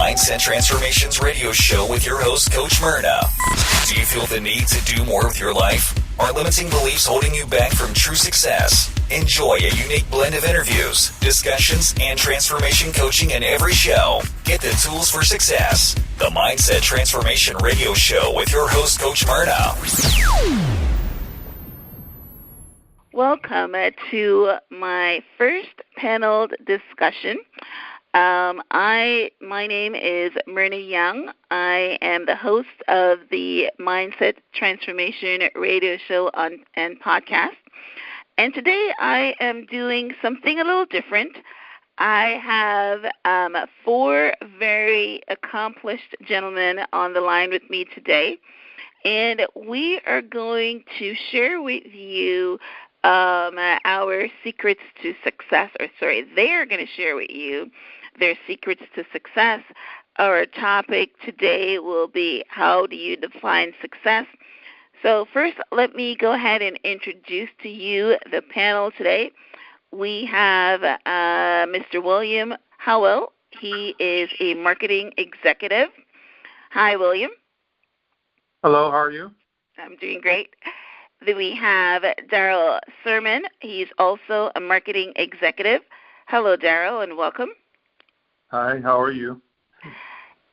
Mindset Transformations radio show with your host, Coach Myrna. Do you feel the need to do more with your life? Are limiting beliefs holding you back from true success? Enjoy a unique blend of interviews, discussions, and transformation coaching in every show. Get the tools for success. The Mindset Transformation radio show with your host, Coach Myrna. Welcome to my first panel discussion. My name is Myrna Young. I am the host of the Mindset Transformation radio show and podcast. And today I am doing something a little different. I have 4 very accomplished gentlemen on the line with me today. And we are going to share with you our secrets to success, they are going to share with you their secrets to success. Our topic today will be, how do you define success? So first, let me go ahead and introduce to you the panel today. We have Mr. William Howell. He is a marketing executive. Hi, William. Hello, how are you? I'm doing great. Then we have Darrell Sirmon. He's also a marketing executive. Hello, Darrell, and welcome. Hi, how are you?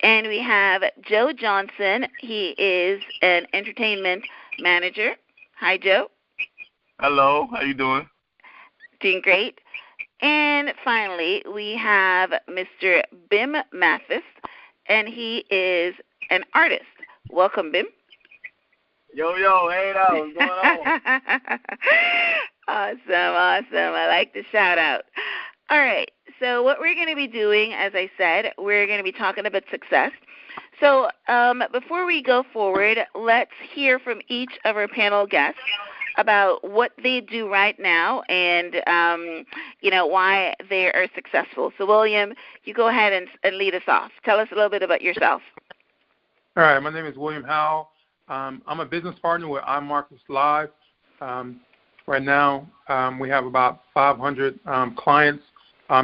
And we have Joe Johnson. He is an entertainment manager. Hi, Joe. Hello, how you doing? Doing great. And finally, we have Mr. BiM Mathis, and he is an artist. Welcome, BiM. Yo, hey, what's going on? Awesome. I like the shout out. All right, so what we're going to be doing, as I said, we're going to be talking about success. So before we go forward, let's hear from each of our panel guests about what they do right now and, why they are successful. So, William, you go ahead and lead us off. Tell us a little bit about yourself. All right, my name is William Howell. I'm a business partner with iMarkets Live. Right now, we have about 500 clients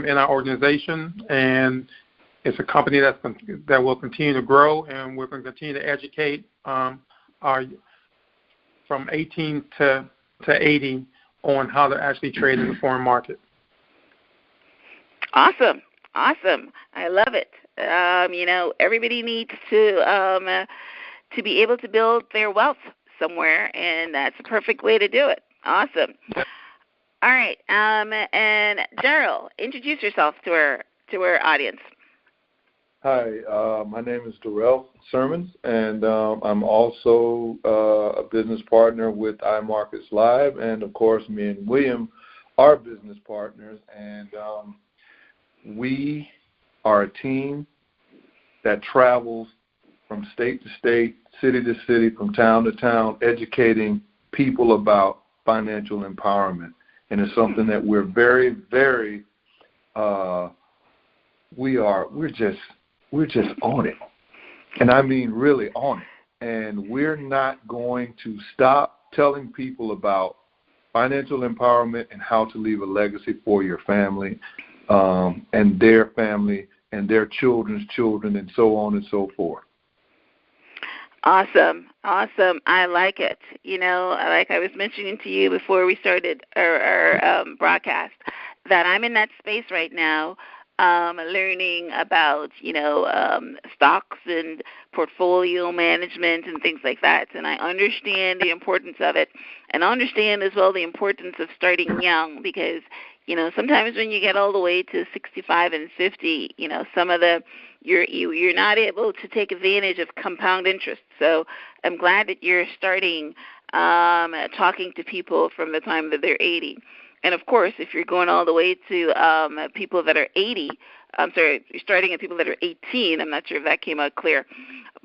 in our organization, and it's a company that will continue to grow, and we're going to continue to educate our from 18 to 80 on how to actually trade in the foreign market. Awesome. I love it. Everybody needs to be able to build their wealth somewhere, and that's a perfect way to do it. Awesome. All right, and Darrell, introduce yourself to our audience. Hi, my name is Darrell Sirmon, and I'm also a business partner with iMarkets Live, and of course, me and William are business partners, and we are a team that travels from state to state, city to city, from town to town, educating people about financial empowerment. And it's something that we're very, very, we're just on it. And I mean really on it. And we're not going to stop telling people about financial empowerment and how to leave a legacy for your family and their family and their children's children and so on and so forth. Awesome. I like it. Like I was mentioning to you before we started our broadcast, that I'm in that space right now, learning about, stocks and portfolio management and things like that. And I understand the importance of it, and I understand as well the importance of starting young, because sometimes when you get all the way to 65 and 50, some of you're not able to take advantage of compound interest. So I'm glad that you're starting talking to people from the time that they're 80. And of course, if you're going all the way to people that are 80, you're starting at people that are 18. I'm not sure if that came out clear.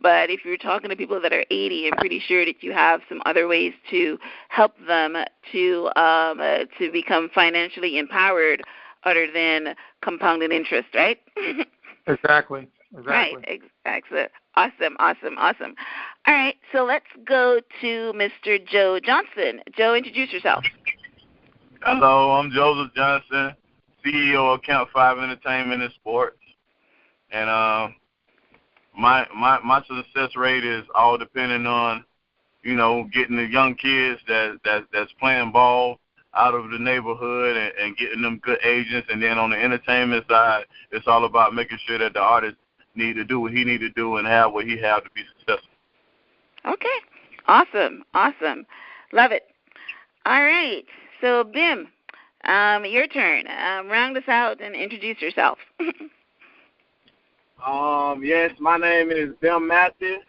But if you're talking to people that are 80, I'm pretty sure that you have some other ways to help them to become financially empowered other than compounded interest, right? Exactly. Right, excellent. Awesome. All right, so let's go to Mr. Joe Johnson. Joe, introduce yourself. Hello, I'm Joseph Johnson, CEO of Camp 5 Entertainment and Sports. And my success rate is all depending on, getting the young kids that's playing ball out of the neighborhood and getting them good agents. And then on the entertainment side, it's all about making sure that the artist need to do what he need to do and have what he have to be successful. Okay. Awesome. Love it. All right. So, BiM, your turn. Round us out and introduce yourself. Yes, my name is BiM Mathis.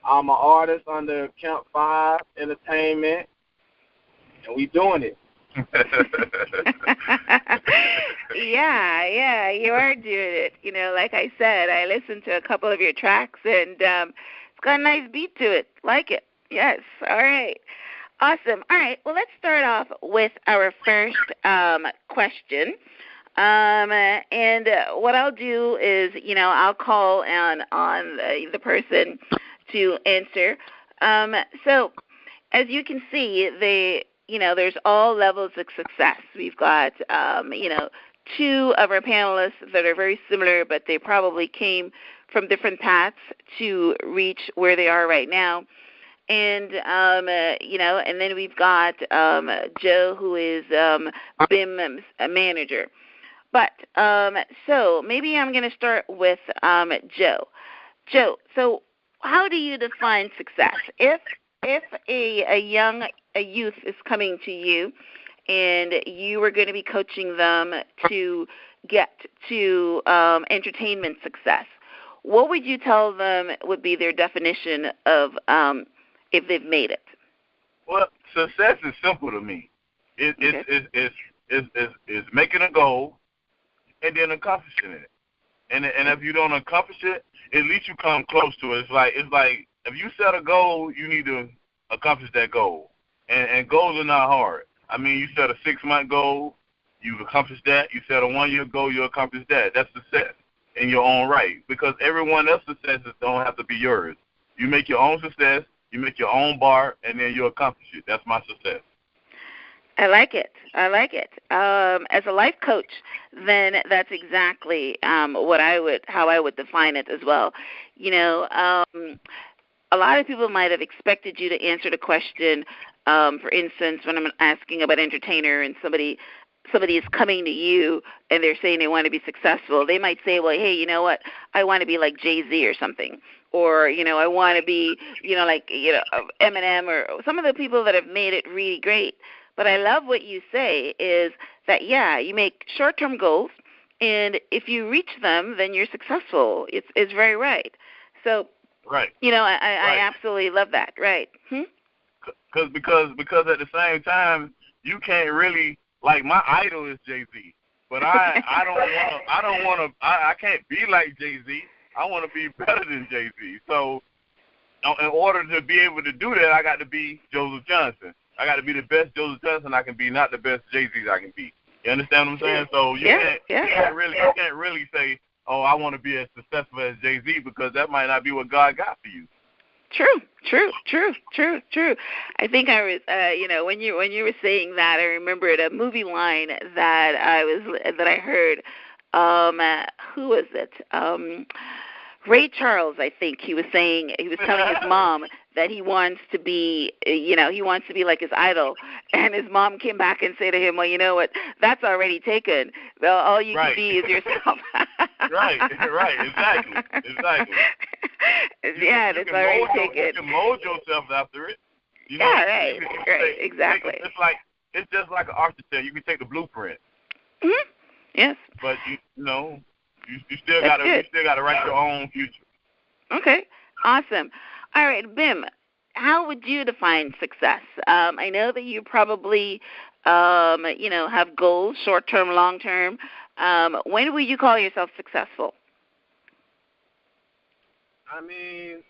I'm an artist under Camp 5 Entertainment, and we doing it. Yeah, you are doing it. Like I said, I listened to a couple of your tracks, and it's got a nice beat to it. Like it. Yes. All right. Awesome. All right. Well, let's start off with our first question. And what I'll do is, I'll call on the person to answer. So, as you can see, there's all levels of success. We've got, two of our panelists that are very similar, but they probably came from different paths to reach where they are right now. And, and then we've got Joe, who is BIM's manager. But so maybe I'm going to start with Joe. Joe, so how do you define success? If a youth is coming to you and you are going to be coaching them to get to entertainment success, what would you tell them would be their definition of if they've made it? Well, success is simple to me. It's making a goal and then accomplishing it. And if you don't accomplish it, at least you come close to it. It's like if you set a goal, you need to accomplish that goal. And goals are not hard. I mean, you set a 6-month goal, you've accomplished that. You set a 1-year goal, you accomplish that. That's success in your own right, because everyone else's successes don't have to be yours. You make your own success, you make your own bar, and then you accomplish it. That's my success. I like it. As a life coach, then that's exactly how I would define it as well. A lot of people might have expected you to answer the question. For instance, when I'm asking about entertainer and somebody is coming to you and they're saying they want to be successful, they might say, well, hey, you know what, I want to be like Jay-Z or something. Or, I want to be, like Eminem, or some of the people that have made it really great. But I love what you say is that, you make short-term goals, and if you reach them, then you're successful. It's very right. So, right. I absolutely love that. Right. Because at the same time, you can't really, like, my idol is Jay-Z, but I can't be like Jay-Z. I want to be better than Jay-Z. So in order to be able to do that, I got to be Joseph Johnson. I got to be the best Joseph Johnson I can be, not the best Jay-Z I can be. You understand what I'm saying? So you can't really say, oh, I want to be as successful as Jay-Z, because that might not be what God got for you. True. I think I was, when you were saying that, I remembered a movie line that I heard. Who was it? Ray Charles, I think he was telling his mom that he wants to be, like his idol. And his mom came back and said to him, well, you know what, that's already taken. Well, all you can be is yourself. Right, exactly. That's already taken. You can mold yourself after it. Right, exactly. It's just like an architect. You can take the blueprint. Mm-hmm. Yes. But you still got to write your own future. Okay. Awesome. All right, BiM, how would you define success? I know that you probably have goals, short-term, long-term. When would you call yourself successful? I mean,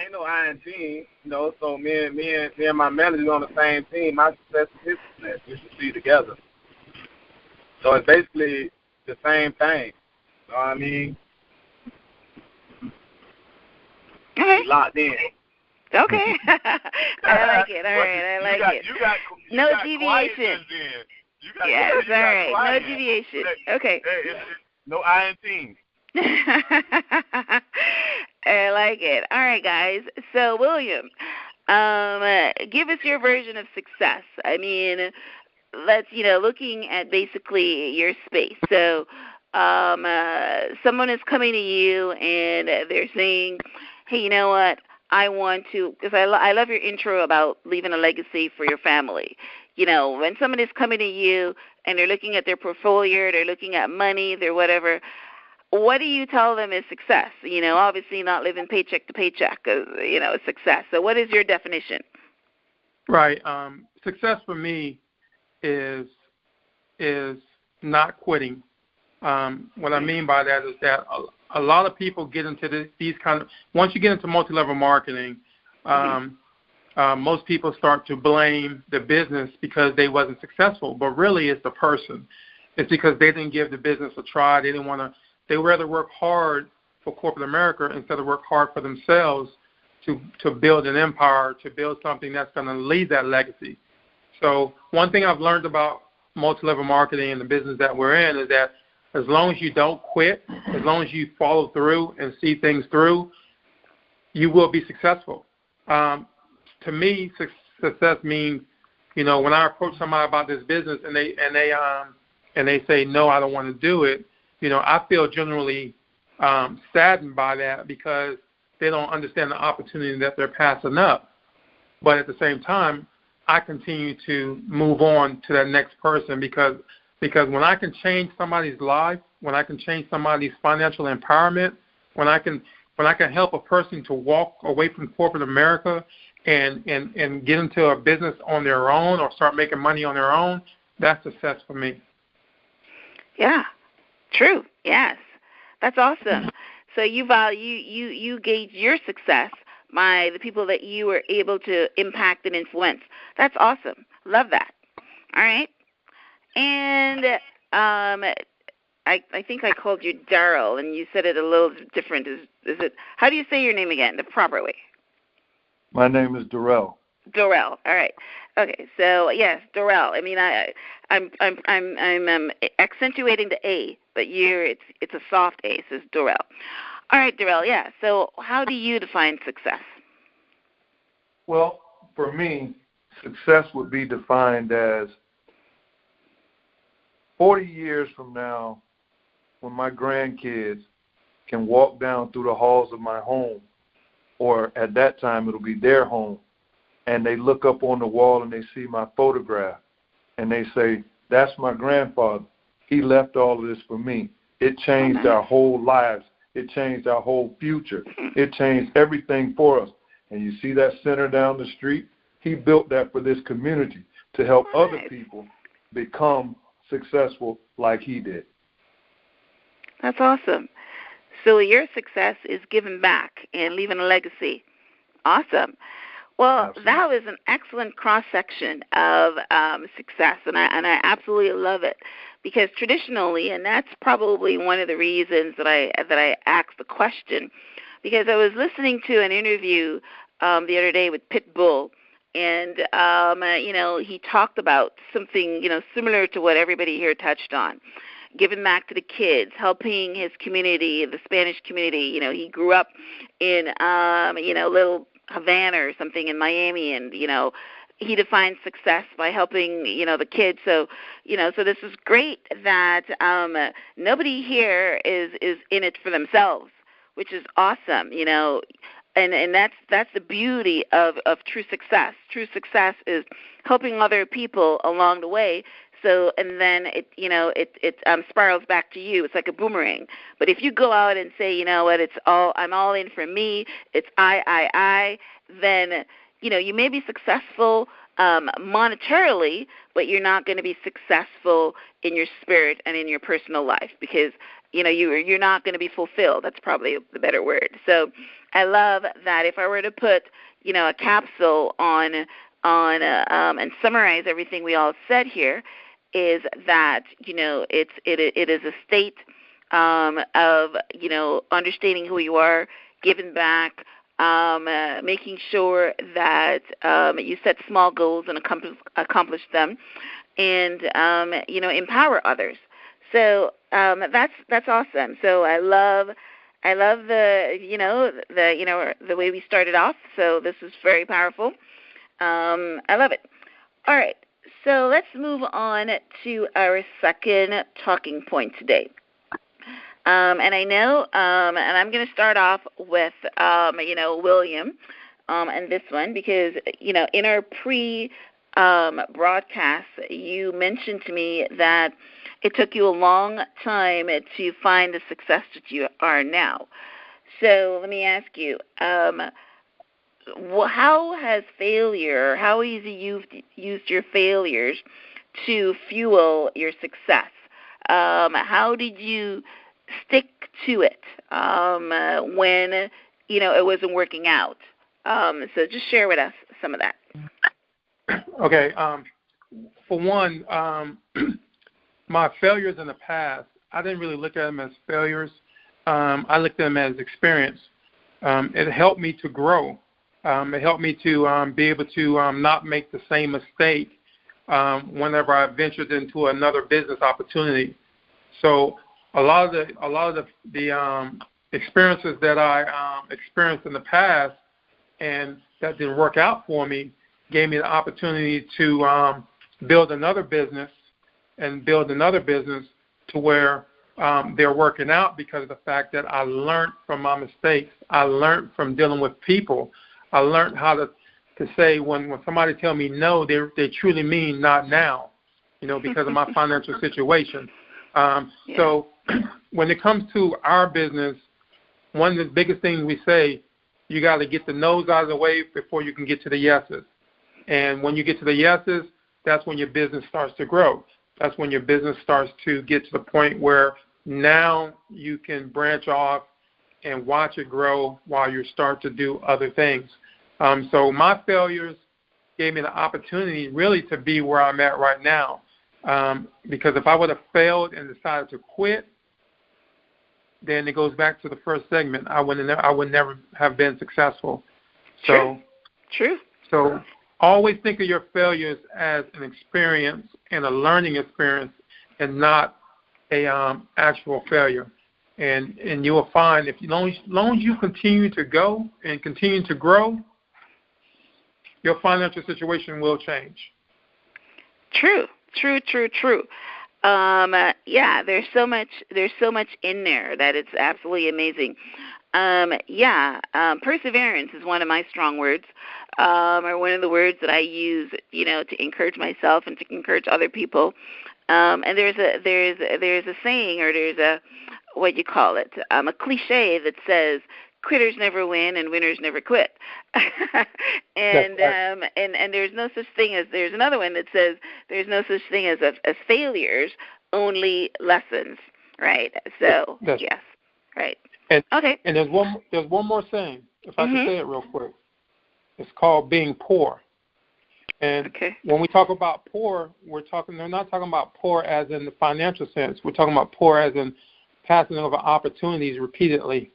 ain't no I and team, so me and my manager on the same team. My success is his success. We succeed together. So it's basically the same thing. You know what I mean? Okay. Locked in. Okay. I like it. All right, I like it. No deviation. Yes, all right. No deviation. Okay. No I and team. I like it. All right, guys. So, William, give us your version of success. I mean, let's, looking at basically your space. So, someone is coming to you and they're saying, hey, you know what? I want to, because I love your intro about leaving a legacy for your family. When someone is coming to you and they're looking at their portfolio, they're looking at money, they're whatever, what do you tell them is success? Obviously not living paycheck to paycheck is, success. So what is your definition? Right. Success for me is not quitting. What I mean by that is that a lot of people get into these kind of, once you get into multi-level marketing, most people start to blame the business because they wasn't successful, but really it's the person. It's because they didn't give the business a try. They didn't want to. They rather work hard for corporate America instead of work hard for themselves to build an empire, to build something that's going to leave that legacy. So one thing I've learned about multi-level marketing and the business that we're in is that as long as you don't quit, as long as you follow through and see things through, you will be successful. To me, success means, when I approach somebody about this business and they say no, I don't want to do it. I feel generally saddened by that because they don't understand the opportunity that they're passing up. But at the same time, I continue to move on to that next person because when I can change somebody's life, when I can change somebody's financial empowerment, when I can help a person to walk away from corporate America and get into a business on their own or start making money on their own, that's success for me. Yeah. True. Yes. That's awesome. So you gauge your success by the people that you were able to impact and influence. That's awesome. Love that. All right. And I think I called you Darrell, and you said it a little different. Is it? How do you say your name again, the proper way? My name is Darrell. Darrell. All right. Okay. So yes, Darrell. I mean, I'm accentuating the A, but it's a soft A. So it's Darrell. All right, Darrell. Yeah. So how do you define success? Well, for me, success would be defined as 40 years from now, when my grandkids can walk down through the halls of my home, or at that time it'll be their home, and they look up on the wall and they see my photograph, and they say, that's my grandfather. He left all of this for me. It changed our whole lives. It changed our whole future. It changed everything for us. And you see that center down the street? He built that for this community to help other people become successful like he did. That's awesome. So your success is giving back and leaving a legacy. Awesome. Well, absolutely. That was an excellent cross-section of success, and I absolutely love it because traditionally, and that's probably one of the reasons that I asked the question, because I was listening to an interview the other day with Pitbull, and he talked about something similar to what everybody here touched on. Giving back to the kids, helping his community, the Spanish community. He grew up in, little Havana or something in Miami, and, he defines success by helping, the kids. So, so this is great that nobody here is in it for themselves, which is awesome, And that's the beauty of true success. True success is helping other people along the way. So, and then it spirals back to you. It's like a boomerang. But if you go out and say, you know what, I'm all in for me. It's I. Then you may be successful monetarily, but you're not going to be successful in your spirit and in your personal life because you're not going to be fulfilled. That's probably the better word. So, I love that. If I were to put a capsule on and summarize everything we all said here, is that it is a state of understanding who you are, giving back, making sure that you set small goals and accomplish them, and empower others. So That's awesome. So I love the way we started off. So this is very powerful. I love it. All right. So let's move on to our second talking point today. And I know, and I'm going to start off with, William, and this one because, in our broadcast, you mentioned to me that it took you a long time to find the success that you are now. So let me ask you, how has failure, how easy you've used your failures to fuel your success? How did you stick to it when, it wasn't working out? So just share with us some of that. Okay. For one, my failures in the past, I didn't really look at them as failures. I looked at them as experience. It helped me to grow. It helped me to be able to not make the same mistake whenever I ventured into another business opportunity. So a lot of the experiences that I experienced in the past and that didn't work out for me gave me the opportunity to build another business to where they're working out because of the fact that I learned from my mistakes. I learned from dealing with people. I learned how to say when somebody tell me no, they truly mean not now, because of my financial situation. So when it comes to our business, one of the biggest things we say, you got to get the no's out of the way before you can get to the yeses. And when you get to the yeses, that's when your business starts to grow. That's when your business starts to get to the point where now you can branch off and watch it grow while you start to do other things. So my failures gave me the opportunity really to be where I'm at right now. Because if I would have failed and decided to quit, then it goes back to the first segment. I would never have been successful. True. So always think of your failures as an experience and a learning experience, and not a actual failure. And you will find as long as you continue to go and continue to grow, your financial situation will change. True. There's so much in there that it's absolutely amazing. Perseverance is one of my strong words, or one of the words that I use, to encourage myself and to encourage other people. And there's a saying, or there's a cliche that says, quitters never win and winners never quit. And there's no such thing as, there's another one that says there's no such thing as failures, only lessons, right? So yes, right. And, okay. And there's one more thing, if I can say it real quick. It's called being poor. And when we talk about poor, we're not talking about poor as in the financial sense. We're talking about poor as in passing over opportunities repeatedly.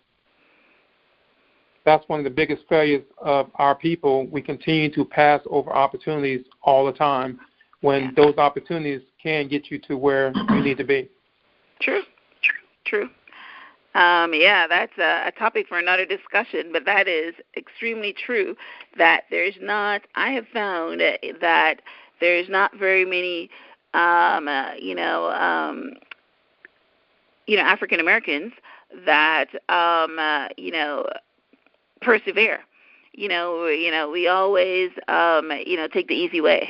That's one of the biggest failures of our people. We continue to pass over opportunities all the time when those opportunities can get you to where you need to be. True. That's a topic for another discussion, but that is extremely true, that I have found that there's not very many, African Americans that, persevere. We always, take the easy way.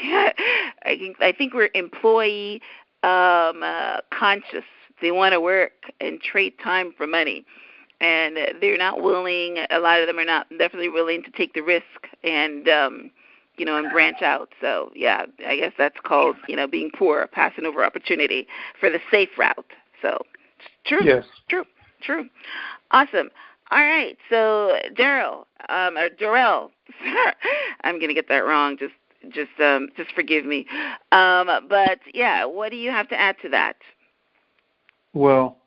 I think we're employee conscious. They want to work and trade time for money, and they're not willing. A lot of them are not definitely willing to take the risk and, and branch out. So I guess that's called, being poor, passing over opportunity for the safe route. So true. Yes. True. Awesome. All right, so Darrell, I'm going to get that wrong. Just forgive me. But what do you have to add to that? Well,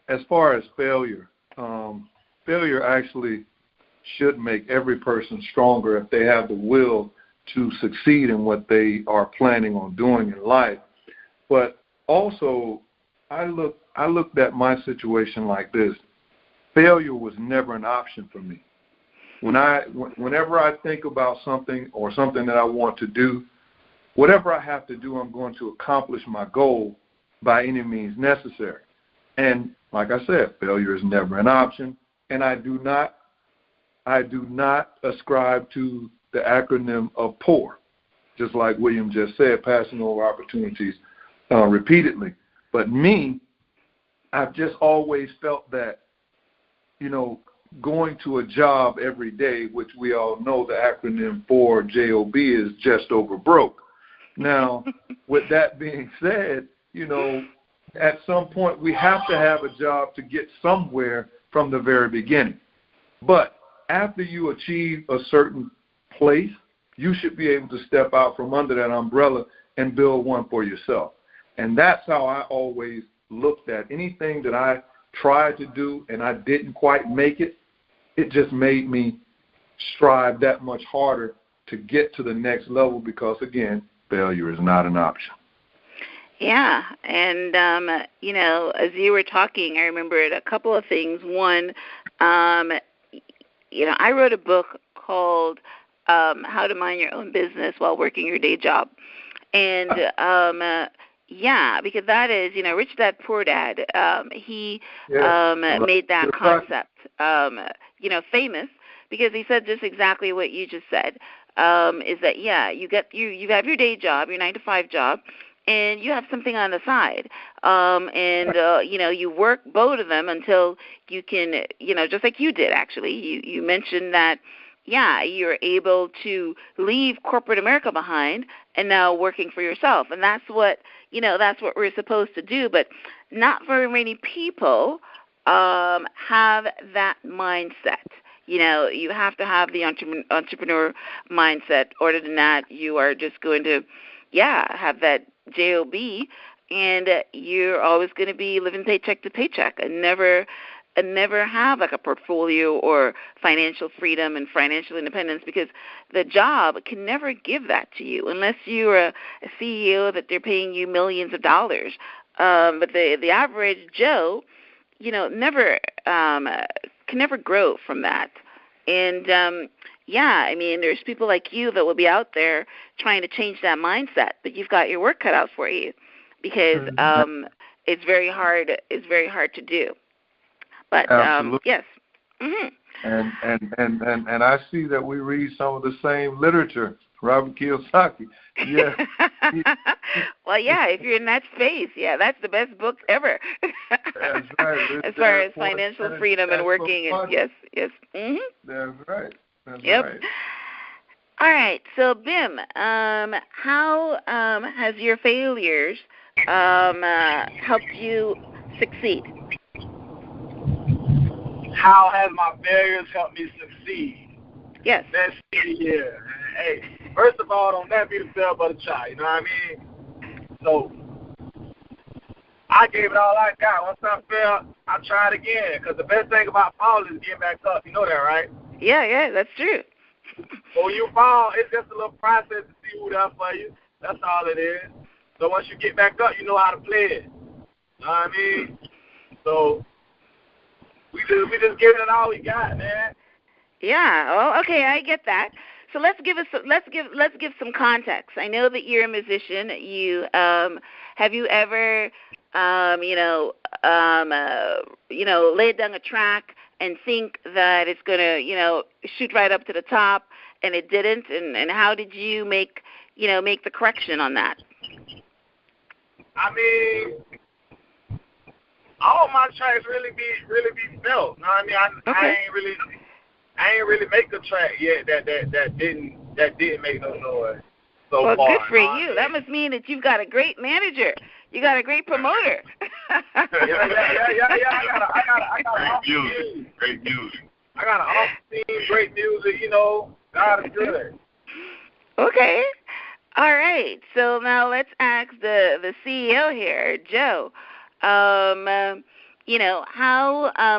as far as failure actually should make every person stronger if they have the will to succeed in what they are planning on doing in life. But also, I looked at my situation like this. Failure was never an option for me. Whenever I think about something or something that I want to do, whatever I have to do, I'm going to accomplish my goal by any means necessary. And like I said, failure is never an option. And I do not ascribe to the acronym of POUR, just like William just said, passing over opportunities repeatedly. But me, I've just always felt that, going to a job every day, which we all know the acronym for JOB is just over broke. Now, with that being said, at some point we have to have a job to get somewhere from the very beginning. But after you achieve a certain place, you should be able to step out from under that umbrella and build one for yourself. And that's how I always looked at anything that I tried to do and I didn't quite make it. It just made me strive that much harder to get to the next level because, again, failure is not an option. Yeah, and, as you were talking, I remembered a couple of things. One, I wrote a book called How to Mind Your Own Business While Working Your Day Job. And, because that is, Rich Dad, Poor Dad, he made that concept, famous because he said just exactly what you just said, is that, you have your day job, your 9-to-5 job, and you have something on the side, you work both of them until you can, just like you did actually. You mentioned that, you're able to leave corporate America behind and now working for yourself, and that's what we're supposed to do. But not very many people have that mindset. You have to have the entrepreneur mindset. Other than that, you are just going to, have that JOB, and you're always going to be living paycheck to paycheck and never have like a portfolio or financial freedom and financial independence, because the job can never give that to you unless you're a CEO that they're paying you millions of dollars. But the average Joe, never can never grow from that. And there's people like you that will be out there trying to change that mindset, but you've got your work cut out for you because it's very hard. It's very hard to do. But yes. Mm-hmm. And I see that we read some of the same literature. Robert Kiyosaki. Yeah. Well, if you're in that space, that's the best book ever. That's right. As far as financial freedom and working, and yes. Mm-hmm. That's right. That's right. All right. So, BiM, how has your failures helped you succeed? How has my failures helped me succeed? Yes. Let's see here. Hey, first of all, don't never be the fail but a child. You know what I mean? So I gave it all I got. Once I failed, I tried again. Because the best thing about falling is getting back up. You know that, right? Yeah, that's true. So when you fall, it's just a little process to see who's there for you. That's all it is. So once you get back up, you know how to play it. You know what I mean? So we just giving it all we got, man. Yeah. Oh, okay. I get that. So let's give some context. I know that you're a musician. You have you ever laid down a track and think that it's gonna shoot right up to the top, and it didn't? And how did you make the correction on that? I mean, all my tracks really be felt. You know what I mean? I ain't really make a track yet that didn't make no noise so far. Well, good for you. That must mean that you've got a great manager. You got a great promoter. Yeah. I got great music. I got an awesome team, great music. God is good. Okay. All right. So now let's ask the CEO here, Joe. How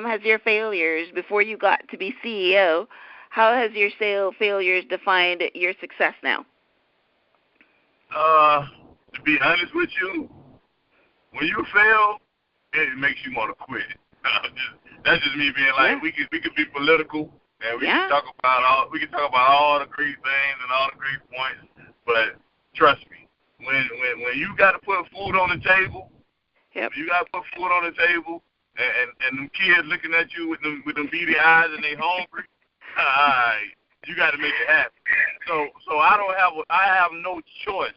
has your failures before you got to be CEO? How has your failures defined your success now? To be honest with you, when you fail, it makes you want to quit. That's just me being like, we could be political, and we can talk about all the great things and all the great points, but trust me, when you got to put food on the table, you got to put food on the table, and them kids looking at you with them beady eyes and they hungry, you got to make it happen. So I have no choice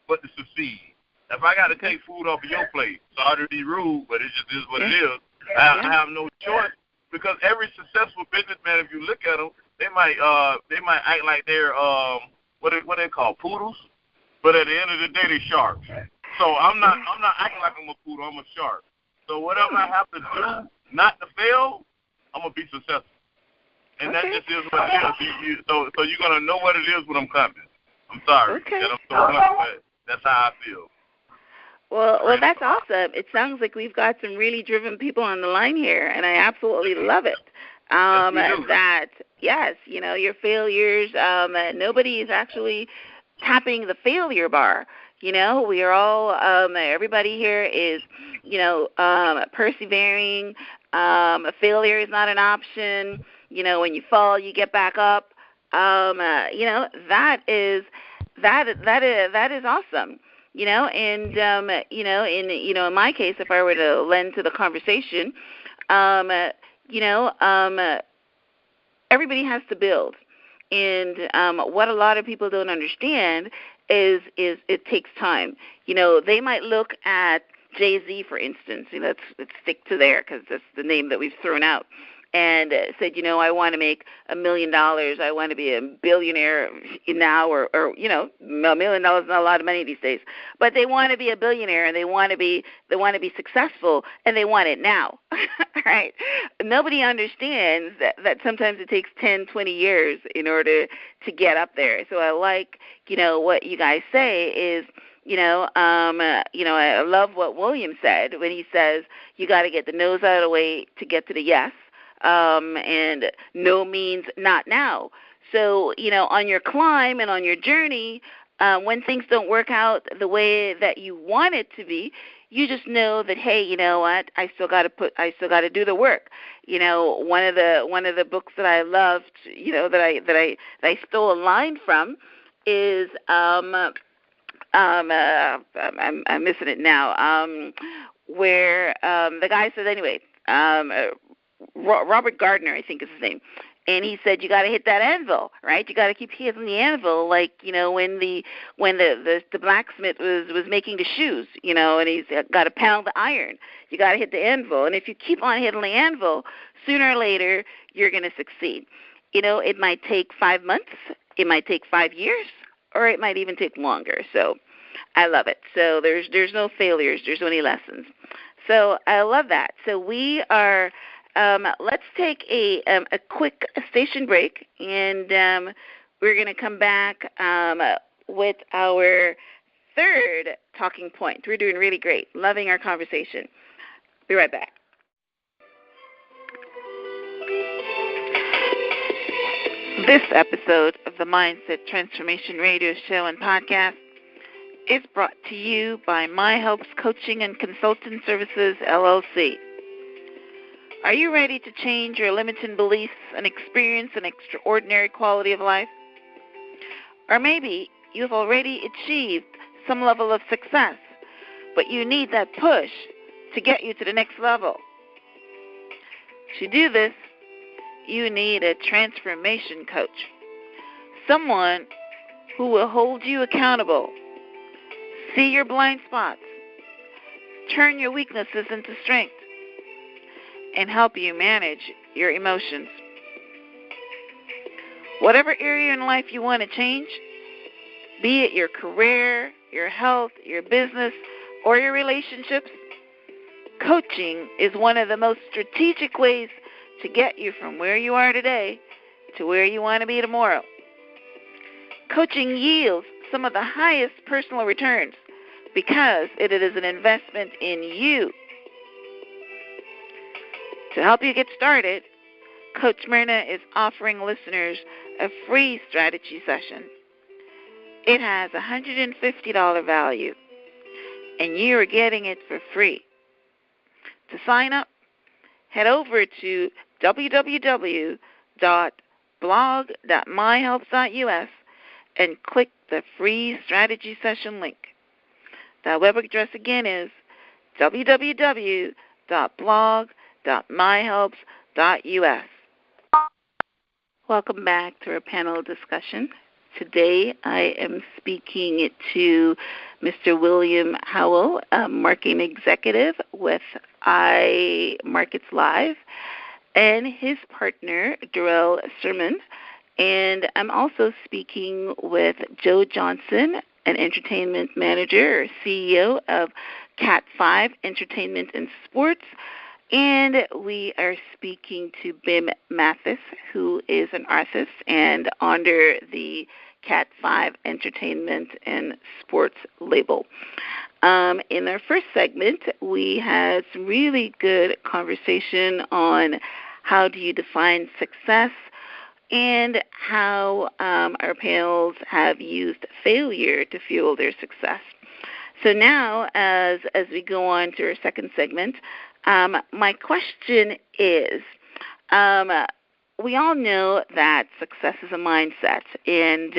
but to succeed. If I got to take food off of your plate, sorry to be rude, but it just is what it is. I have no choice, because every successful businessman, if you look at them, they might act like they're what they call poodles, but at the end of the day, they're sharks. So I'm not acting like I'm a poodle. I'm a shark. So whatever I have to do not to fail, I'm gonna be successful. And that just is what it is. So you're gonna know what it is when I'm coming. I'm sorry that I'm so much, but that's how I feel. Well, that's awesome. It sounds like we've got some really driven people on the line here, and I absolutely love it. Your failures, nobody is actually tapping the failure bar. We are all, everybody here is, persevering. Failure is not an option. When you fall, you get back up. That is awesome. In my case, if I were to lend to the conversation, everybody has to build. And what a lot of people don't understand is it takes time. They might look at Jay-Z, for instance. Let's stick to there because that's the name that we've thrown out. And said, I want to make $1 million. I want to be a billionaire now, or $1 million is not a lot of money these days. But they want to be a billionaire, and they want to be successful, and they want it now. Right? Nobody understands that sometimes it takes 10, 20 years in order to get up there. So I like, what you guys say is, I love what William said when he says you got to get the no's out of the way to get to the yes. And no means not now. So, on your climb and on your journey, when things don't work out the way that you want it to be, you just know that, hey, you know what? I still got to do the work. One of the books that I loved, that I stole a line from is I'm missing it now. Where the guy says, anyway, Robert Gardner, I think is his name, and he said you got to hit that anvil, right? You got to keep hitting the anvil, like when the blacksmith was making the shoes, and he's got to pound the iron. You got to hit the anvil, and if you keep on hitting the anvil, sooner or later you're going to succeed. It might take 5 months, it might take 5 years, or it might even take longer. So I love it. So there's no failures, there's only lessons. So I love that. So we are. Let's take a quick station break, and we're going to come back with our third talking point. We're doing really great, loving our conversation. Be right back. This episode of the Mindset Transformation Radio Show and Podcast is brought to you by My Helps Coaching and Consulting Services, LLC. Are you ready to change your limiting beliefs and experience an extraordinary quality of life? Or maybe you've already achieved some level of success, but you need that push to get you to the next level. To do this, you need a transformation coach, someone who will hold you accountable, see your blind spots, turn your weaknesses into strength, and help you manage your emotions. Whatever area in life you want to change, be it your career, your health, your business, or your relationships, coaching is one of the most strategic ways to get you from where you are today to where you want to be tomorrow. Coaching yields some of the highest personal returns because it is an investment in you. To help you get started, Coach Myrna is offering listeners a free strategy session. It has a $150 value, and you are getting it for free. To sign up, head over to www.blog.myhelps.us and click the free strategy session link. That web address again is www.blog.myhelps.us. Welcome back to our panel discussion. Today I am speaking to Mr. William Howell, a marketing executive with iMarkets Live, and his partner, Darrell Sirmon. And I'm also speaking with Joe Johnson, an entertainment manager or CEO of Cat5 Entertainment and Sports. And we are speaking to BiM Mathis, who is an artist and under the Cat5 Entertainment and Sports label. In our first segment, we had some really good conversation on how do you define success and how our panels have used failure to fuel their success. So now, as we go on to our second segment, my question is, we all know that success is a mindset, and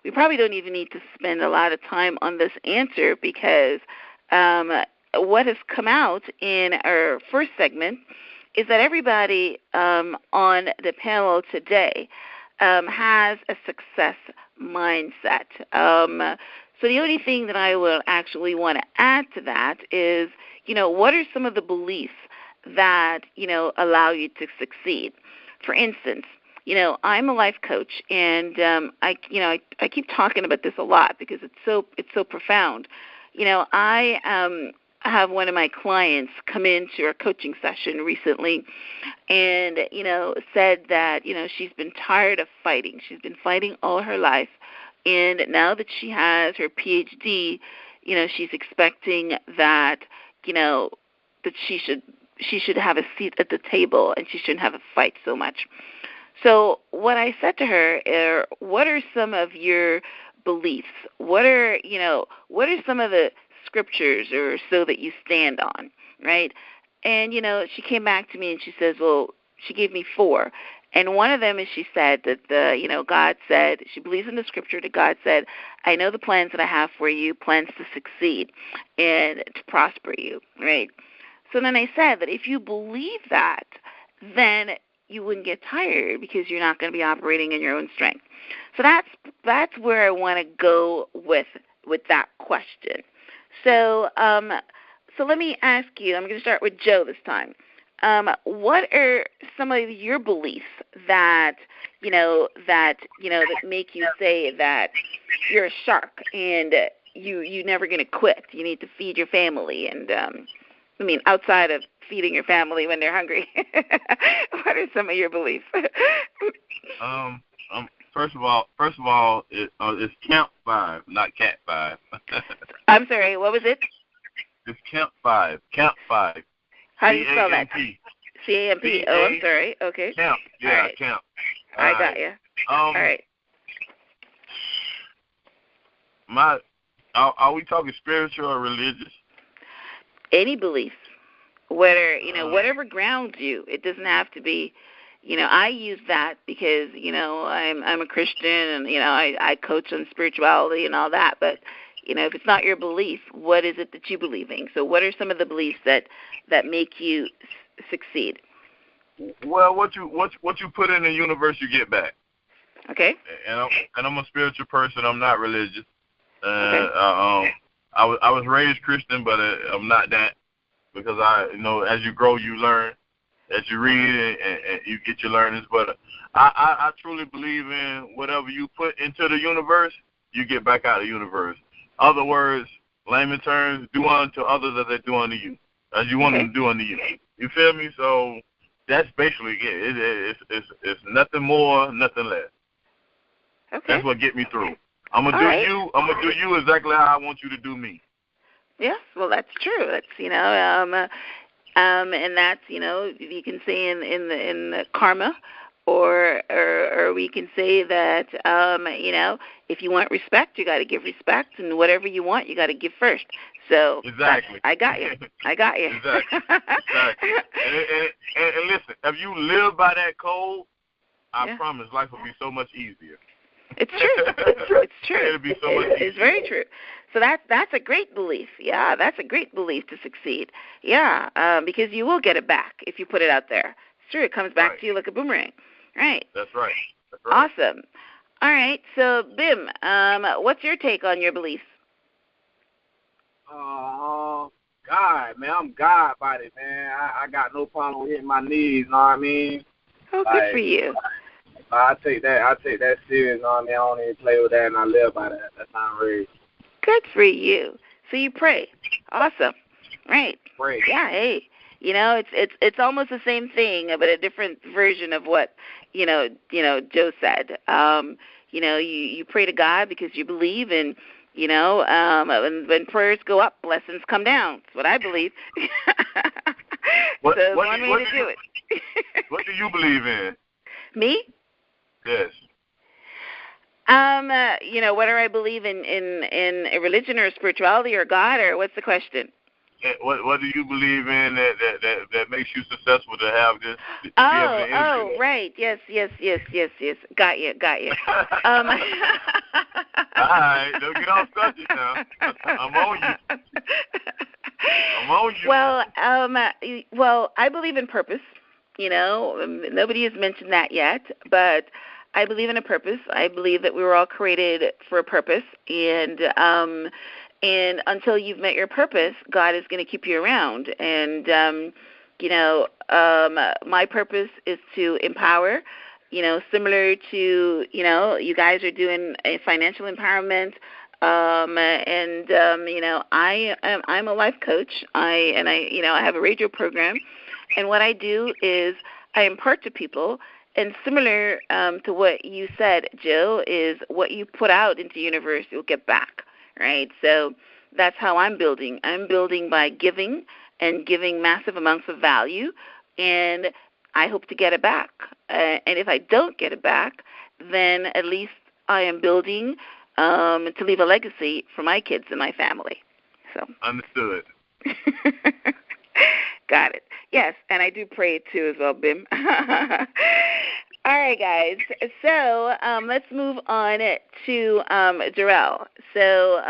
we probably don't even need to spend a lot of time on this answer because what has come out in our first segment is that everybody on the panel today has a success mindset. So the only thing that I will actually want to add to that is, what are some of the beliefs that, allow you to succeed? For instance, I'm a life coach, and I keep talking about this a lot because it's so profound. I have one of my clients come into a coaching session recently, and said that she's been tired of fighting. She's been fighting all her life, and now that she has her PhD, she's expecting that that she should have a seat at the table and she shouldn't have to fight so much. So what I said to her are, what are some of your beliefs? What are some of the scriptures or so that you stand on, right? And, she came back to me and she says, well, she gave me 4. And one of them is she said that God said, she believes in the scripture that God said, I know the plans that I have for you, plans to succeed and to prosper you, right? So then I said that if you believe that, then you wouldn't get tired because you're not going to be operating in your own strength. So that's where I want to go with that question. So let me ask you, I'm going to start with Joe this time. What are some of your beliefs that make you say that you're a shark and you're never going to quit? You need to feed your family, and outside of feeding your family when they're hungry. What are some of your beliefs? First of all, it's Camp 5, not Cat 5. I'm sorry, what was it? It's Camp 5. Camp 5. How do you spell that? C-A-M-P. Oh, I'm sorry. Okay. Camp. Yeah, right. Camp. I got you. All right. Are we talking spiritual or religious? Any belief, whether whatever grounds you. It doesn't have to be. I use that because I'm a Christian, and I coach on spirituality and all that. But if it's not your belief, what is it that you believe in? So what are some of the beliefs that make you succeed? Well, what you put in the universe, you get back. Okay. And I'm a spiritual person. I'm not religious. Okay. I was raised Christian, but I'm not that, because as you grow, you learn. As you read and you get your learnings. But I truly believe in whatever you put into the universe, you get back out of the universe. Other words, layman terms, do unto others as they do unto you, as you want them to do unto you. You feel me? So that's basically it. It's nothing more, nothing less. Okay. That's what get me through. I'm gonna do you exactly how I want you to do me. Yes, well, that's true. That's and that's you can say in the karma, or we can say that if you want respect, you got to give respect, and whatever you want, you got to give first. So exactly. I got you. Exactly. And listen, if you live by that code, I promise life will be so much easier. It's true. It's true. It'll be so much easier. It's very true. So that's a great belief. Yeah, that's a great belief to succeed. Yeah, because you will get it back if you put it out there. It's true. It comes back to you like a boomerang. Right. That's right. Awesome. All right. So, BiM, what's your take on your beliefs? God, man, I'm God about it, man. I got no problem with hitting my knees, know what I mean? Oh, good for you. I take that serious, know what I mean? I don't even play with that, and I live by that. That's not right. Good for you. So you pray. Awesome. Right. Pray. Yeah, hey. It's almost the same thing, but a different version of what, Joe said. You pray to God because you believe, and when prayers go up, blessings come down. That's what I believe. So one way to do it. What do you believe in? Me? Yes. What do I believe in a religion or spirituality or God, or what's the question? What do you believe in that makes you successful to have this? Right. Yes. Got you. All right, don't get off subject now. I'm on you. Well, I believe in purpose. Nobody has mentioned that yet, but I believe in a purpose. I believe that we were all created for a purpose, and until you've met your purpose, God is going to keep you around. And my purpose is to empower. Similar to you guys are doing a financial empowerment. I'm a life coach. I have a radio program, and what I do is I impart to people. And similar to what you said, Joe, is what you put out into the universe, you'll get back, right? So that's how I'm building. I'm building by giving and giving massive amounts of value, and I hope to get it back. And if I don't get it back, then at least I am building to leave a legacy for my kids and my family. So understood. Got it. Yes, and I do pray too as well, BiM. All right, guys. So let's move on to Darrell. So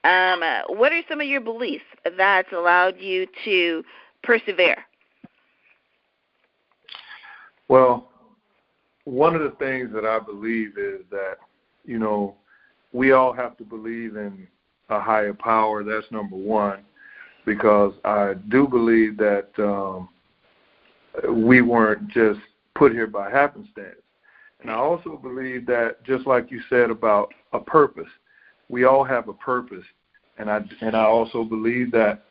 what are some of your beliefs that's allowed you to persevere? Well, one of the things that I believe is that, we all have to believe in a higher power. That's number one, because I do believe that we weren't just put here by happenstance. And I also believe that, just like you said about a purpose, we all have a purpose. And I also believe that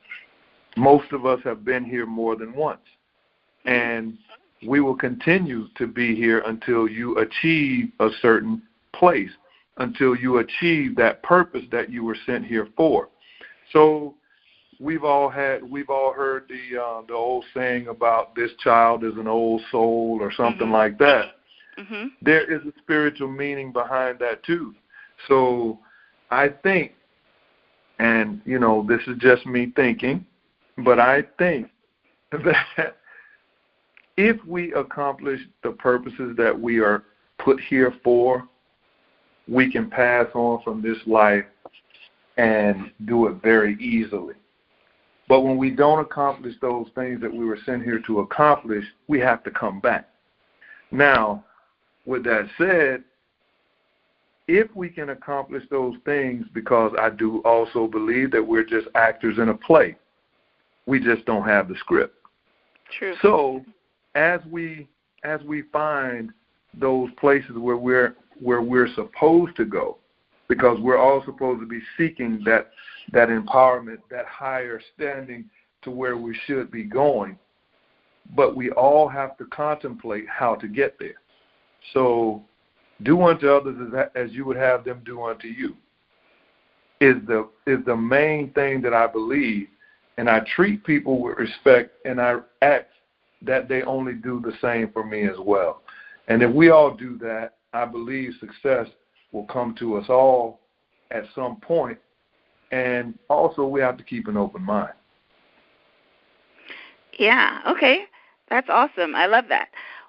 most of us have been here more than once. And we will continue to be here until you achieve a certain place, until you achieve that purpose that you were sent here for. So we've all heard the old saying about this child is an old soul or something like that. Mm-hmm. There is a spiritual meaning behind that too. So I think, and this is just me thinking, but I think that if we accomplish the purposes that we are put here for, we can pass on from this life and do it very easily. But when we don't accomplish those things that we were sent here to accomplish, we have to come back. Now, with that said, if we can accomplish those things, because I do also believe that we're just actors in a play, we just don't have the script. True. So as we find those places where we're supposed to go, because we're all supposed to be seeking that empowerment, that higher standing to where we should be going, but we all have to contemplate how to get there. So do unto others as you would have them do unto you is the main thing that I believe, and I treat people with respect, and I ask that they only do the same for me as well. And if we all do that, I believe success will come to us all at some point. And also we have to keep an open mind. Yeah, okay. That's awesome. I love that.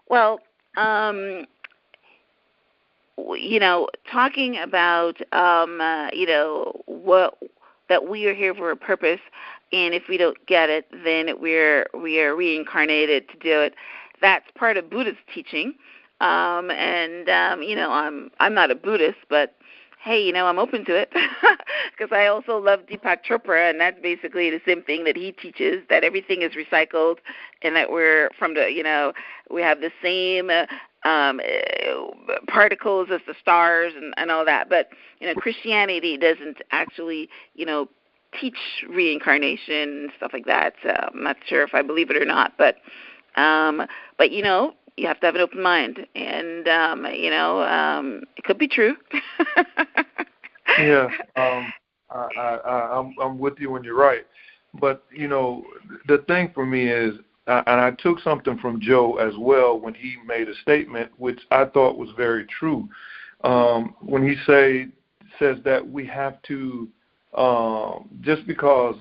Well, talking about, what that we are here for a purpose, and if we don't get it, then we are reincarnated to do it. That's part of Buddhist teaching. I'm not a Buddhist, but hey, I'm open to it because I also love Deepak Chopra, and that's basically the same thing that he teaches, that everything is recycled and that we're we have the same particles as the stars and all that. But, Christianity doesn't actually, teach reincarnation and stuff like that. I'm not sure if I believe it or not, but you have to have an open mind, and it could be true. Yeah, I'm with you when you're right. But the thing for me is, and I took something from Joe as well when he made a statement which I thought was very true. When he says that we have to, just because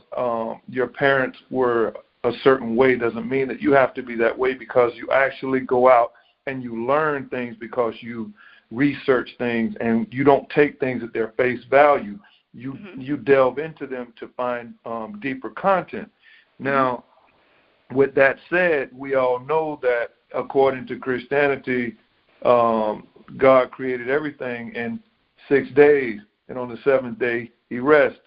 your parents were a certain way doesn't mean that you have to be that way, because you actually go out and you learn things because you research things, and you don't take things at their face value. You delve into them to find deeper content. Now, with that said, we all know that according to Christianity, God created everything in 6 days, and on the seventh day he rested.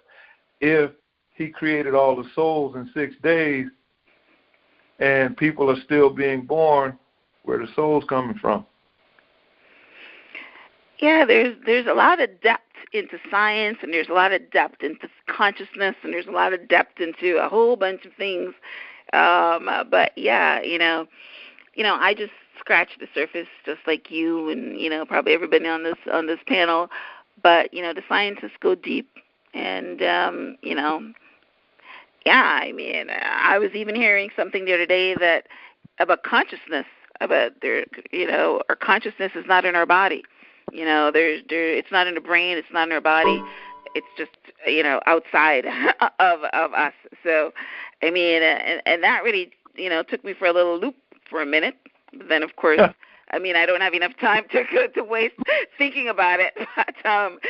If he created all the souls in 6 days and people are still being born, where are the souls coming from? Yeah, there's a lot of depth into science, and there's a lot of depth into consciousness, and there's a lot of depth into a whole bunch of things. But yeah, I just scratched the surface, just like you, and probably everybody on this panel. But the scientists go deep, and I was even hearing something the other day that about consciousness, our consciousness is not in our body. It's not in the brain, it's not in our body. It's just outside of us. So, and that really took me for a little loop for a minute. But then, of course, I don't have enough time to waste thinking about it. But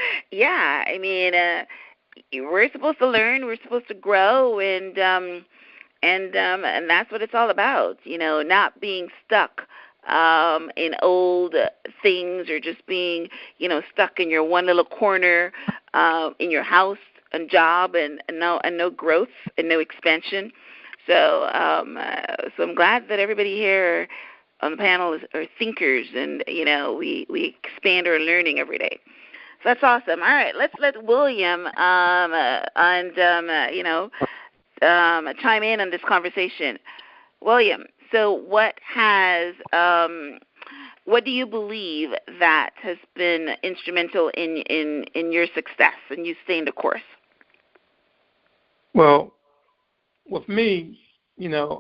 we're supposed to learn, we're supposed to grow, and that's what it's all about. Not being stuck in old things, or just being stuck in your one little corner in your house and job, and no growth and no expansion. So I'm glad that everybody here on the panel are thinkers, and we expand our learning every day. So that's awesome. All right, let's let William chime in on this conversation. William, so what do you believe that has been instrumental in your success and you staying the course? Well, with me,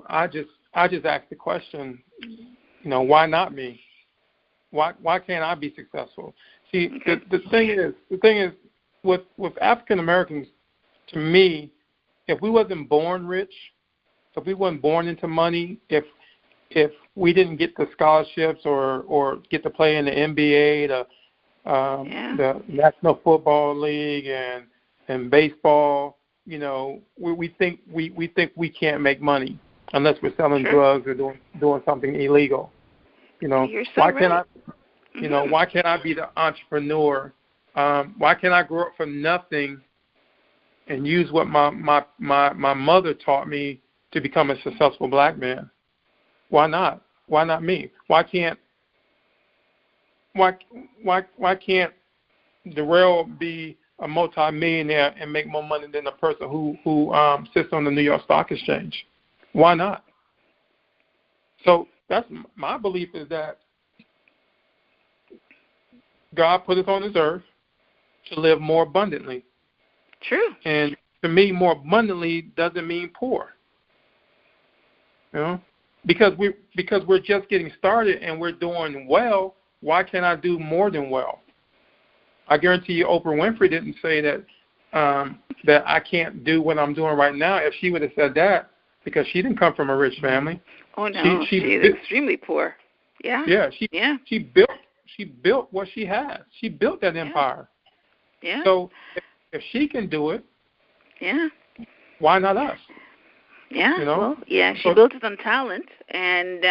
I just ask the question, why not me? Why can't I be successful? See, the thing is, with African Americans, to me, if we wasn't born rich, if we wasn't born into money, if we didn't get the scholarships or get to play in the NBA, the National Football League, and baseball, we think we can't make money unless we're selling drugs or doing something illegal. You're so why right. can't I? Why can't I be the entrepreneur? Why can't I grow up from nothing and use what my mother taught me to become a successful black man? Why not? Why not me? Why can't Darrell be a multi-millionaire and make more money than the person who sits on the New York Stock Exchange? Why not? So that's my belief, is that God put us on this earth to live more abundantly. True. And to me, more abundantly doesn't mean poor. Because we're just getting started and we're doing well. Why can't I do more than well? I guarantee you Oprah Winfrey didn't say that that I can't do what I'm doing right now. If she would have said that, because she didn't come from a rich family. Oh no, she's extremely poor. Yeah. Yeah, she built what she has. She built that empire. Yeah. So if she can do it, yeah, why not us? Yeah. You know? Well, yeah, she built it on talent, and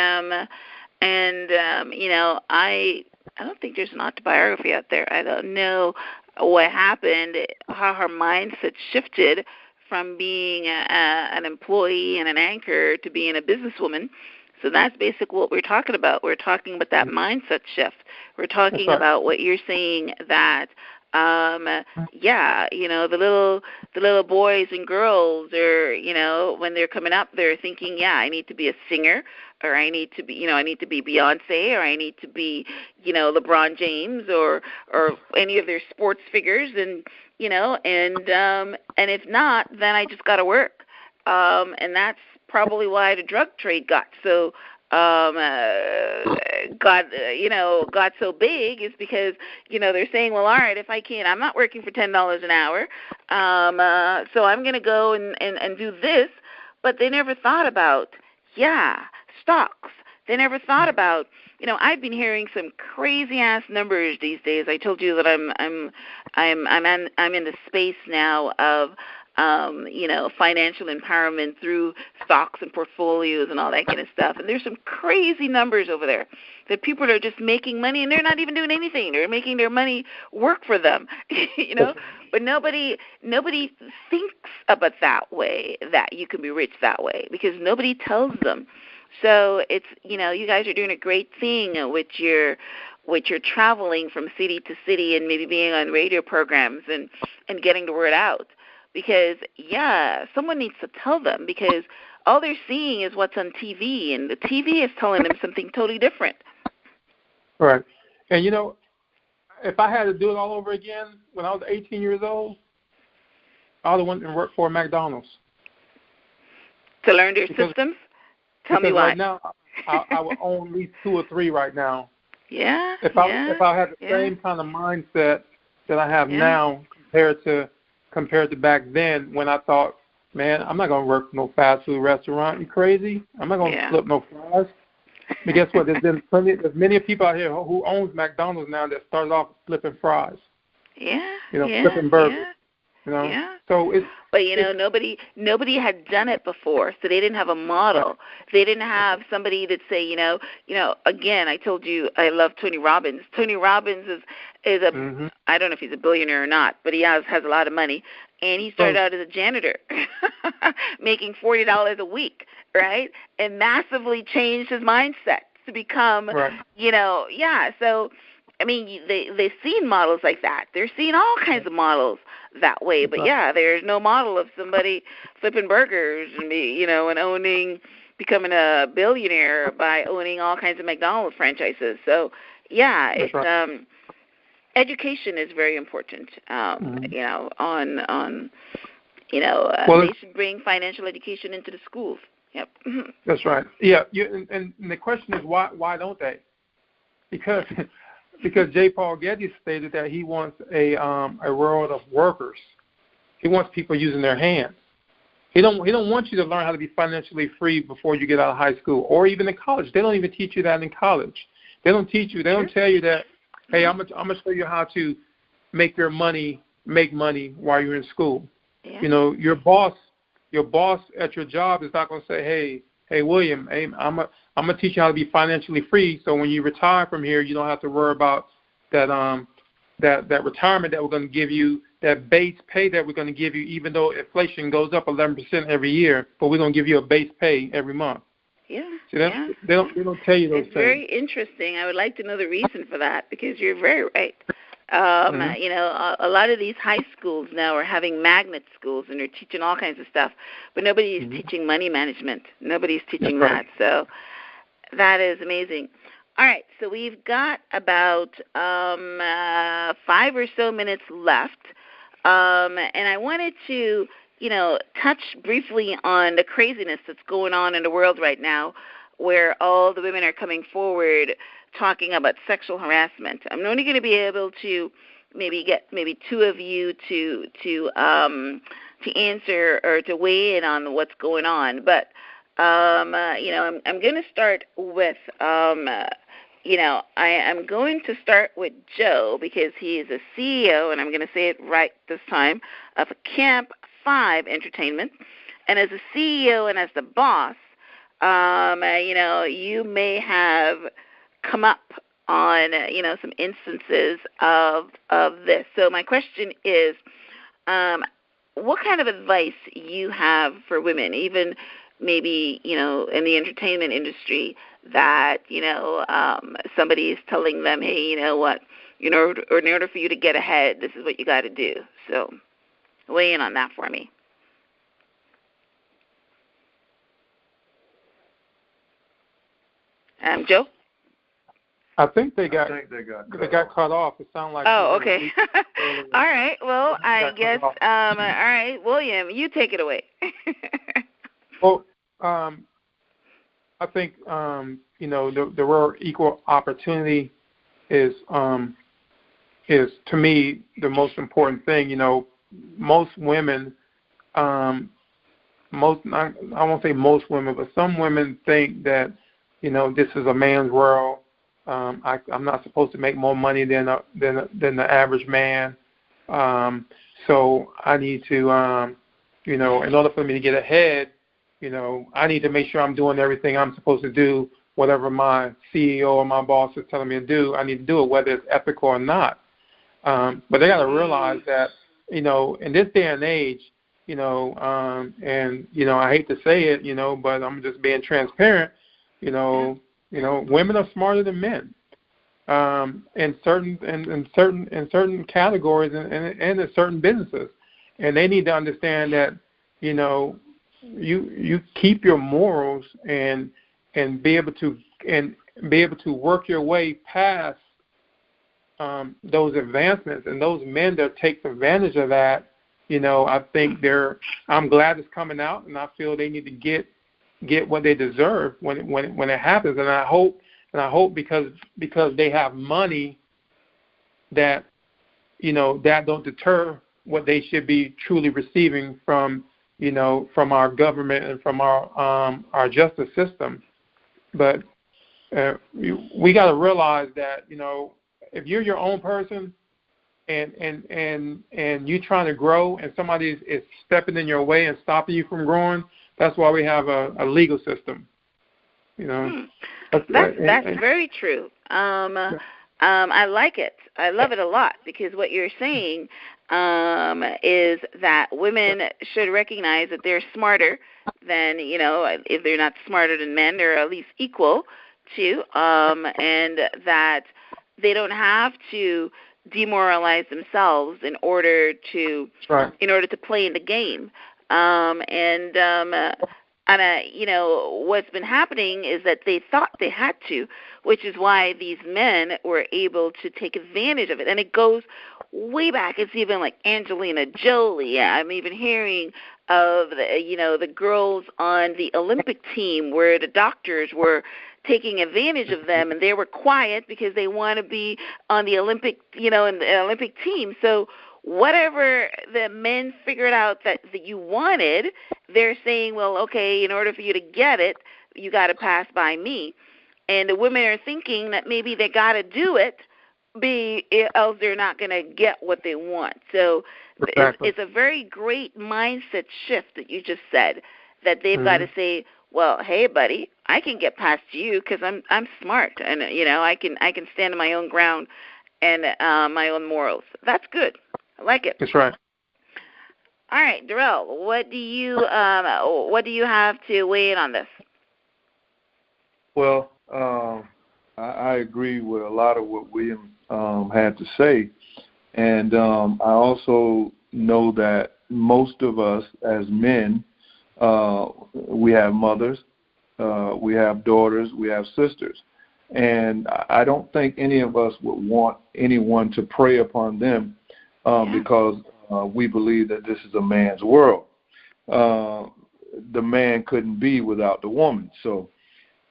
you know, I don't think there's an autobiography out there. I don't know what happened, how her mindset shifted from being an employee and an anchor to being a businesswoman. So that's basically what we're talking about. We're talking about that mindset shift. We're talking about what you're saying, that yeah, you know, the little boys and girls are, you know, when they're coming up, they're thinking, yeah, I need to be a singer, or I need to be, you know, I need to be Beyonce, or I need to be, you know, LeBron James, or any of their sports figures, and you know, and if not, then I just got to work, and that's probably why the drug trade got so got so big, is because, you know, they're saying, well, all right, if I can't, I'm not working for $10 an hour, so I'm going to go and do this. But they never thought about, stocks. They never thought about, you know, I've been hearing some crazy ass numbers these days. I told you that I'm in the space now of you know, financial empowerment through stocks and portfolios and all that kind of stuff. And there's some crazy numbers over there that people are just making money, and they're not even doing anything. They're making their money work for them, you know. But nobody thinks about that way, that you can be rich that way, because nobody tells them. So it's, you know, you guys are doing a great thing with your traveling from city to city and maybe being on radio programs and getting the word out. Because, someone needs to tell them, because all they're seeing is what's on TV, and the TV is telling them something totally different. Right. And, you know, if I had to do it all over again when I was 18 years old, I would have went and worked for McDonald's. To learn their systems? Tell me why. Right now, I would own at least 2 or 3 right now. Yeah. If I had the same kind of mindset that I have now compared to back then, when I thought, man, I'm not going to work for no fast food restaurant. You crazy? I'm not going to flip no fries. But guess what? There's many people out here who owns McDonald's now that started off flipping fries. Yeah. You know, flipping burgers. Yeah. You know? Yeah. So it's. But you know, nobody had done it before, so they didn't have a model. They didn't have somebody that say, you know. Again, I told you I love Tony Robbins. Tony Robbins is a I don't know if he's a billionaire or not, but he has a lot of money, and he started out as a janitor, making $40 a week, right? And massively changed his mindset to become, you know, So I mean, they've seen models like that. They're seeing all kinds of models that way. But there's no model of somebody flipping burgers and becoming a billionaire by owning all kinds of McDonald's franchises. So it's education is very important. You know, they should bring financial education into the schools. Yep. That's right. Yeah. And the question is, why don't they? Because J. Paul Getty stated that he wants a world of workers. He wants people using their hands. He don't want you to learn how to be financially free before you get out of high school or even in college. They don't even teach you that in college. They don't teach you. They don't tell you that, hey, I'm gonna show you how to make money while you're in school. Yeah. You know, your boss at your job is not gonna say, hey, William, I'm gonna teach you how to be financially free. So when you retire from here, you don't have to worry about that retirement that we're going to give you, that base pay that we're going to give you, even though inflation goes up 11% every year, but we're going to give you a base pay every month. Yeah. See, they don't tell you those things. It's very interesting. I would like to know the reason for that, because you're very right. You know, a lot of these high schools now are having magnet schools, and they're teaching all kinds of stuff, but nobody is teaching money management. Nobody's teaching that. So that is amazing. All right, so we've got about 5 or so minutes left, and I wanted to, touch briefly on the craziness that's going on in the world right now, where all the women are coming forward talking about sexual harassment. I'm only going to be able to maybe get maybe two of you to answer or to weigh in on what's going on. But I'm going to start with I'm going to start with Joe because he is a CEO, and I'm going to say it right this time, of Camp 5 Entertainment. And as a CEO and as the boss, you may have come up on, some instances of this. So my question is, what kind of advice you have for women, even maybe, in the entertainment industry, that, somebody is telling them, hey, you know what, in order for you to get ahead, this is what you got to do. So weigh in on that for me. Joe? I think they got cut off. It sounded like. Oh, okay. All right. Well, I guess. All right, William, you take it away. Well, I think the word equal opportunity is to me the most important thing. Most women, I won't say most women, but some women think that this is a man's world. I'm not supposed to make more money than the average man. So I need to, in order for me to get ahead, I need to make sure I'm doing everything I'm supposed to do. Whatever my CEO or my boss is telling me to do, I need to do it, whether it's ethical or not. But they got to realize that, in this day and age, and I hate to say it, but I'm just being transparent. Women are smarter than men in certain categories and in certain businesses, and they need to understand that you keep your morals and be able to work your way past those advancements, and those men that take advantage of that. I think I'm glad it's coming out, and I feel they need to get what they deserve when it happens, and I hope because they have money that that don't deter what they should be truly receiving from our government and from our justice system. But we got to realize that if you're your own person and you're trying to grow and somebody is stepping in your way and stopping you from growing, that's why we have a legal system. That's very true. I like it. I love it a lot, because what you're saying is that women should recognize that they're smarter than, if they're not smarter than men, they're at least equal to, and that they don't have to demoralize themselves in order to play in the game. What's been happening is that they thought they had to, which is why these men were able to take advantage of it. And it goes way back. It's even like Angelina Jolie. I'm even hearing of the girls on the Olympic team where the doctors were taking advantage of them, and they were quiet because they want to be on the Olympic, in the Olympic team. So whatever the men figured out that you wanted, they're saying, well, okay, in order for you to get it, you got to pass by me. And the women are thinking that maybe they got to do it, else they're not going to get what they want. So it's a very great mindset shift that you just said, that they've got to say, well, hey, buddy, I can get past you because I'm smart, and I can stand on my own ground and my own morals. That's good. I like it. That's right. All right, Darrell, what do you have to weigh in on this? Well, I agree with a lot of what William had to say, and I also know that most of us as men, we have mothers, we have daughters, we have sisters, and I don't think any of us would want anyone to prey upon them because we believe that this is a man's world. The man couldn't be without the woman, so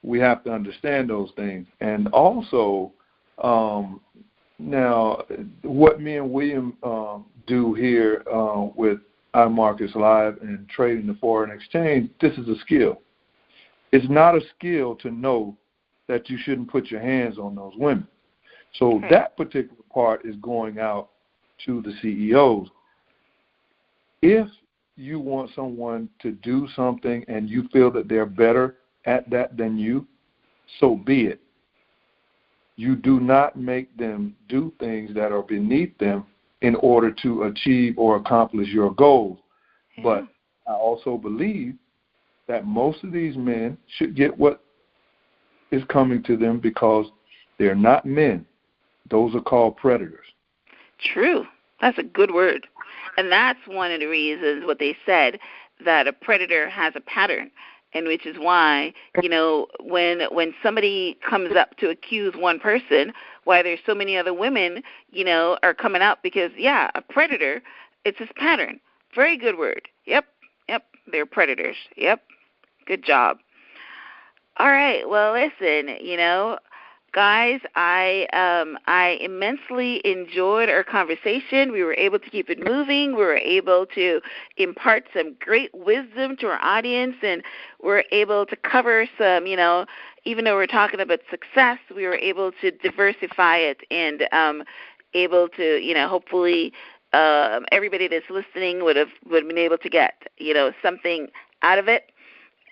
we have to understand those things. And also, Now, what me and William do here with iMarkets Live and trading the foreign exchange, this is a skill. It's not a skill to know that you shouldn't put your hands on those women. So that particular part is going out to the CEOs. If you want someone to do something and you feel that they're better at that than you, so be it. You do not make them do things that are beneath them in order to achieve or accomplish your goals. Yeah. But I also believe that most of these men should get what is coming to them because they're not men. Those are called predators. True. That's a good word. And that's one of the reasons what they said, that a predator has a pattern, and which is why, when somebody comes up to accuse one person, why there's so many other women, are coming up because, a predator, it's his pattern. Very good word. Yep, they're predators. Yep, good job. All right, well, listen, guys, I immensely enjoyed our conversation. We were able to keep it moving. We were able to impart some great wisdom to our audience, and we're able to cover some, even though we're talking about success, we were able to diversify it and able to, hopefully everybody that's listening would have been able to get, something out of it.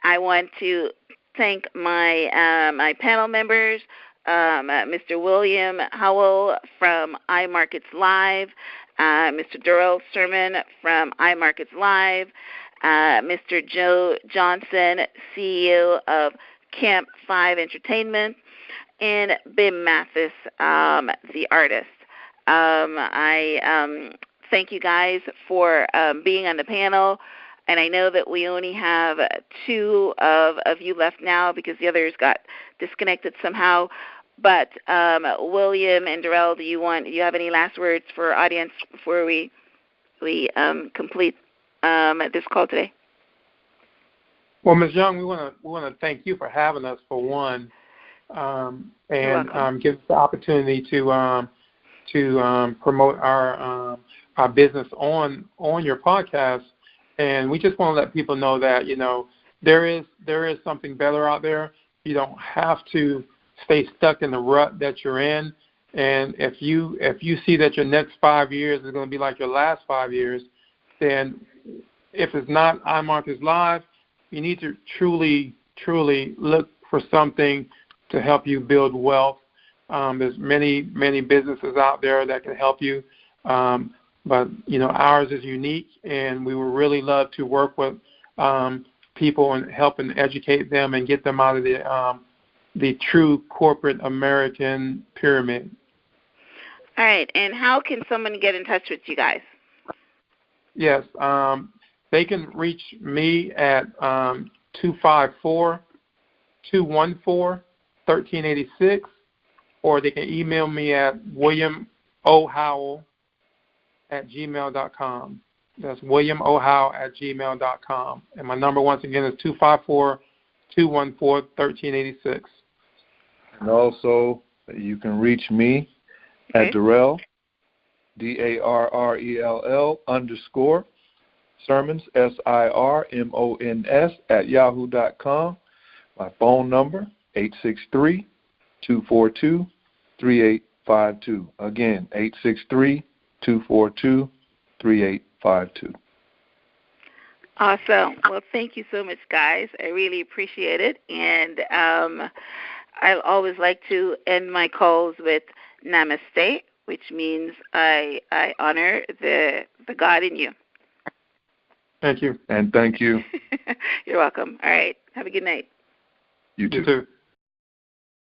I want to thank my my panel members, Mr. William Howell from iMarkets Live, Mr. Darrell Sirmon from iMarkets Live, Mr. Joe Johnson, CEO of Camp 5 Entertainment, and BiM Mathis, the artist. I thank you guys for being on the panel. And I know that we only have two of you left now because the others got disconnected somehow. But William and Darrell, do you have any last words for our audience before we complete this call today? Well, Ms. Young, we want to thank you for having us for one, and give us the opportunity to promote our business on your podcast. And we just want to let people know that, there is something better out there. You don't have to stay stuck in the rut that you're in. And if you see that your next 5 years is going to be like your last 5 years, then if it's not iMarkets Live, you need to truly look for something to help you build wealth. There's many businesses out there that can help you. But, ours is unique, and we would really love to work with people and help and educate them and get them out of the true corporate American pyramid. All right. And how can someone get in touch with you guys? Yes. They can reach me at 254-214-1386, or they can email me at williamohowell@gmail.com. That's williamohowell@gmail.com. And my number, once again, is 254-214-1386. And also, you can reach me at Darrell, DARRELL _ Sirmons, SIRMONS @yahoo.com. My phone number, 863-242-3852. Again, 863-242-3852. Awesome. Well, thank you so much, guys. I really appreciate it. And I always like to end my calls with namaste, which means I honor the God in you. Thank you. And thank you. You're welcome. All right. Have a good night. You too. You too.